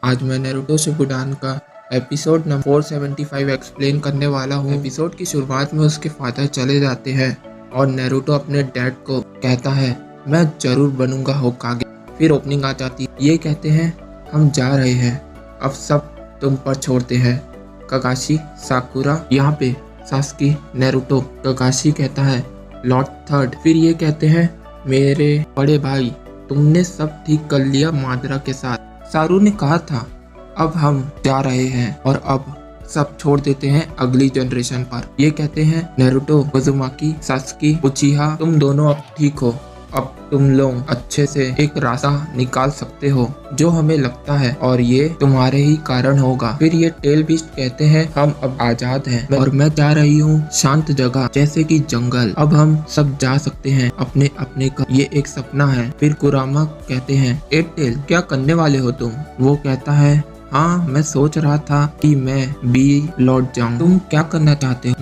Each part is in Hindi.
आज मैं नारुतो शिपुडान का एपिसोड नंबर 475 एक्सप्लेन करने वाला हूँ। एपिसोड की शुरुआत में उसके फादर चले जाते हैं और नारुतो अपने डैड को कहता है मैं जरूर बनूंगा होकागे। फिर ओपनिंग आ जाती है। ये कहते हैं हम जा रहे हैं, अब सब तुम पर छोड़ते हैं। काकाशी, साकुरा, यहाँ पे सास्की, नारुतो। काकाशी कहता है लॉर्ड थर्ड। फिर ये कहते हैं मेरे बड़े भाई, तुमने सब ठीक कर लिया मादरा के साथ। सारू ने कहा था अब हम जा रहे हैं और अब सब छोड़ देते हैं अगली जनरेशन पर। ये कहते हैं नारुतो, उज़ुमाकी, सास्की, उचिहा, तुम दोनों अब ठीक हो। अब तुम लोग अच्छे से एक रास्ता निकाल सकते हो जो हमें लगता है, और ये तुम्हारे ही कारण होगा। फिर ये टेल बीस्ट कहते हैं हम अब आजाद हैं और मैं जा रही हूँ शांत जगह जैसे कि जंगल। अब हम सब जा सकते हैं अपने अपने घर, ये एक सपना है। फिर कुरामा कहते हैं ए टेल, क्या करने वाले हो तुम? वो कहता है हाँ, मैं सोच रहा था कि मैं भी लौट जाऊं। तुम क्या करना चाहते हो?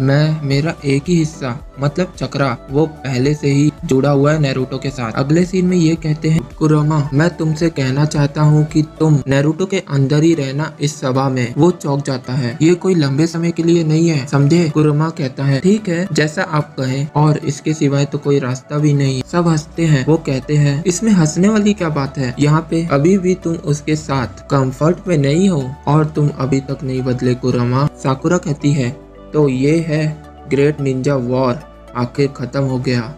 मेरा एक ही हिस्सा मतलब चक्रा वो पहले से ही जुड़ा हुआ है नारुतो के साथ। अगले सीन में ये कहते हैं कुरामा, मैं तुमसे कहना चाहता हूँ कि तुम नारुतो के अंदर ही रहना इस सभा में। वो चौंक जाता है, ये कोई लंबे समय के लिए नहीं है, समझे? कुरामा कहता है ठीक है, जैसा आप कहें, और इसके सिवाय तो कोई रास्ता भी नहीं। सब हंसते हैं। वो कहते हैं इसमें हंसने वाली क्या बात है? यहाँ पे अभी भी तुम उसके साथ कंफर्ट में नहीं हो और तुम अभी तक नहीं बदले कुरामा। साकुरा कहती है तो ये है ग्रेट निंजा वॉर आखिर खत्म हो गया।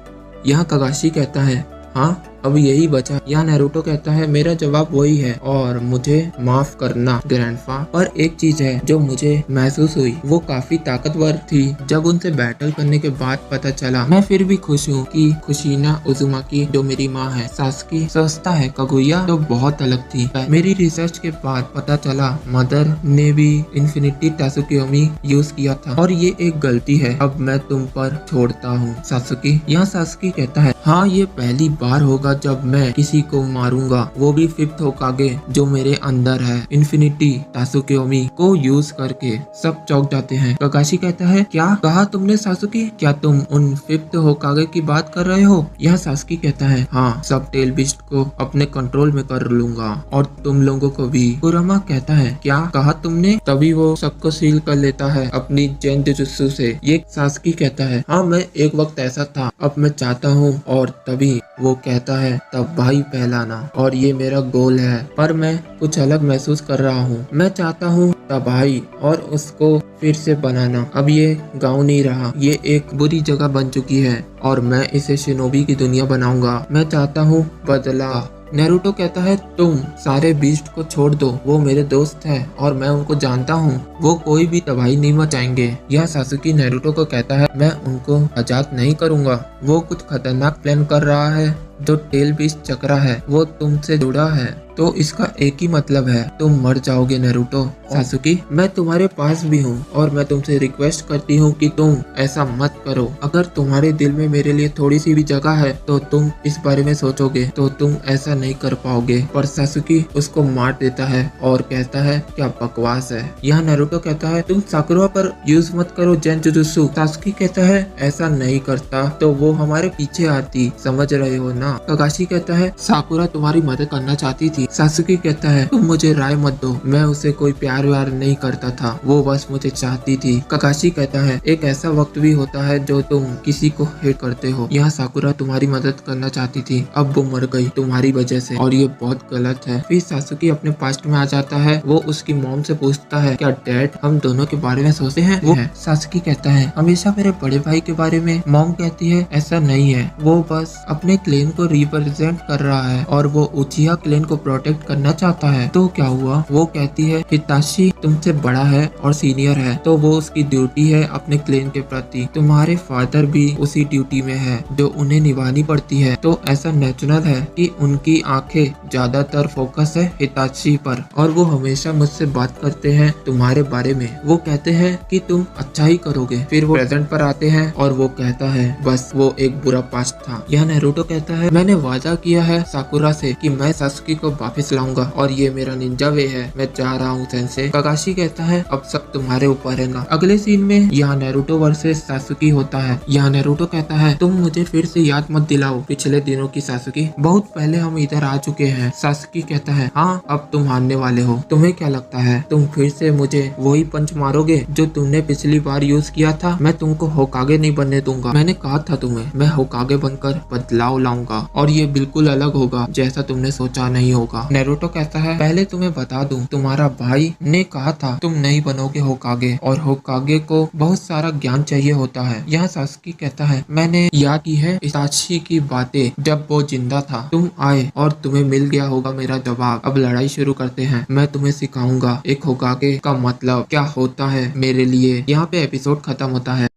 यहाँ काकाशी कहता है हाँ, अब यही बचा। यहाँ नारुतो कहता है मेरा जवाब वही है और मुझे माफ करना ग्रैंडफा। और एक चीज है जो मुझे महसूस हुई, वो काफी ताकतवर थी जब उनसे बैटल करने के बाद पता चला। मैं फिर भी खुश हूँ कि कुशिना उज़ुमाकी जो मेरी माँ है, सास्की सोचता है कागुया तो बहुत अलग थी। मेरी रिसर्च के बाद पता चला मदर ने भी इन्फिनिटी टासुकियोमी यूज किया था और ये एक गलती है। अब मैं तुम पर छोड़ता हूँ सासुकी। यहाँ सास्की कहता है हाँ, ये पहली बार होगा जब मैं किसी को मारूंगा, वो भी फिफ्थ होकागे जो मेरे अंदर है। इन्फिनिटी टासुकियोमी को यूज करके सब चौंक जाते हैं। काकाशी कहता है क्या कहा तुमने सासुकी? क्या तुम उन फिफ्थ होकागे की बात कर रहे हो? यह सास्की कहता है हाँ, सब टेल बीस्ट को अपने कंट्रोल में कर लूंगा और तुम लोगों को भी। कुरामा कहता है क्या कहा तुमने? तभी वो सबको सील कर लेता है अपनी जेन जुजुत्सु से। ये सास्की कहता है हाँ, मैं एक वक्त ऐसा था, अब मैं चाहता हूँ। और तभी वो कहता है तब भाई पहलाना, और ये मेरा गोल है, पर मैं कुछ अलग महसूस कर रहा हूँ। मैं चाहता हूँ तब भाई और उसको फिर से बनाना। अब ये गांव नहीं रहा, ये एक बुरी जगह बन चुकी है और मैं इसे शिनोबी की दुनिया बनाऊंगा। मैं चाहता हूँ बदला। नारुतो कहता है तुम सारे बीस्ट को छोड़ दो, वो मेरे दोस्त है और मैं उनको जानता हूँ, वो कोई भी तबाही नहीं मचाएंगे। यह सासुकी नारुतो को कहता है मैं उनको आजाद नहीं करूँगा, वो कुछ खतरनाक प्लान कर रहा है। जो टेल बीस्ट चक्रा है वो तुमसे जुड़ा है, तो इसका एक ही मतलब है तुम मर जाओगे नारुतो। सासुकी, मैं तुम्हारे पास भी हूँ और मैं तुमसे रिक्वेस्ट करती हूँ कि तुम ऐसा मत करो। अगर तुम्हारे दिल में मेरे लिए थोड़ी सी भी जगह है तो तुम इस बारे में सोचोगे, तो तुम ऐसा नहीं कर पाओगे। पर सासुकी उसको मार देता है और कहता है क्या बकवास है। यहाँ नारुतो कहता है तुम साकुरा पर यूज मत करो जेन जुजुत्सु। सासुकी कहता है ऐसा नहीं करता तो वो हमारे पीछे आती, समझ रहे हो ना? काकाशी कहता है साकुरा तुम्हारी मदद करना चाहती थी। सासुकी कहता है तुम मुझे राय मत दो, मैं उसे कोई प्यार व्यार नहीं करता था, वो बस मुझे चाहती थी। काकाशी कहता है एक ऐसा वक्त भी होता है जो तुम किसी को हेट करते हो। यहाँ साकुरा तुम्हारी मदद करना चाहती थी, अब वो मर गई तुम्हारी वजह से और ये बहुत गलत है। फिर सासुकी अपने पास्ट में आ जाता है। वो उसकी मॉम से पूछता है क्या डैड हम दोनों के बारे में सोचते हैं? वो है सासुकी कहता है हमेशा मेरे बड़े भाई के बारे में। मॉम कहती है ऐसा नहीं है, वो बस अपने क्लेन को रिप्रेजेंट कर रहा है और वो उचिहा क्लेन को प्रोटेक्ट करना चाहता है। तो क्या हुआ? वो कहती है हिताशी तुमसे बड़ा है और सीनियर है, तो वो उसकी ड्यूटी है अपने क्लेन के प्रति। तुम्हारे फादर भी उसी ड्यूटी में है जो उन्हें निभानी पड़ती है, तो ऐसा नेचुरल है कि उनकी आंखें ज्यादातर फोकस है हिताशी पर और वो हमेशा मुझसे बात करते हैं तुम्हारे बारे में। वो कहते हैं कि तुम अच्छा ही करोगे। फिर वो प्रेजेंट पर आते हैं और वो कहता है बस वो एक बुरा पास्ट था। यहाँ नारुतो कहता है है, मैंने वादा किया है साकुरा से कि मैं सासुकी को वापस लाऊंगा और ये मेरा निंजा वे है, मैं जा रहा हूँ सेंसे। काकाशी कहता है अब सब तुम्हारे ऊपर है ना। अगले सीन में यहाँ नेरुतो वर्सेस सासुकी होता है। यहाँ नेरुतो कहता है तुम मुझे फिर से याद मत दिलाओ पिछले दिनों की सासुकी, बहुत पहले हम इधर आ चुके हैं। सासुकी कहता है हाँ अब तुम हारने वाले हो, तुम्हें क्या लगता है तुम फिर से मुझे वही पंच मारोगे जो तुमने पिछली बार यूज किया था? मैं तुमको होकागे नहीं बनने दूंगा, मैंने कहा था तुम्हें मैं होकागे बनकर बदलाव लाऊंगा और ये बिल्कुल अलग होगा जैसा तुमने सोचा नहीं होगा। नेरुतो कहता है पहले तुम्हें बता दूं तुम्हारा भाई ने कहा था तुम नहीं बनोगे होकागे और होकागे को बहुत सारा ज्ञान चाहिए होता है। यहाँ सासुकी कहता है मैंने याद की है इताची की बातें, जब वो जिंदा था तुम आए और तुम्हें मिल गया होगा मेरा दिमाग। अब लड़ाई शुरू करते हैं, मैं तुम्हें सिखाऊंगा एक होकागे का मतलब क्या होता है मेरे लिए। यहाँ पे एपिसोड खत्म होता है।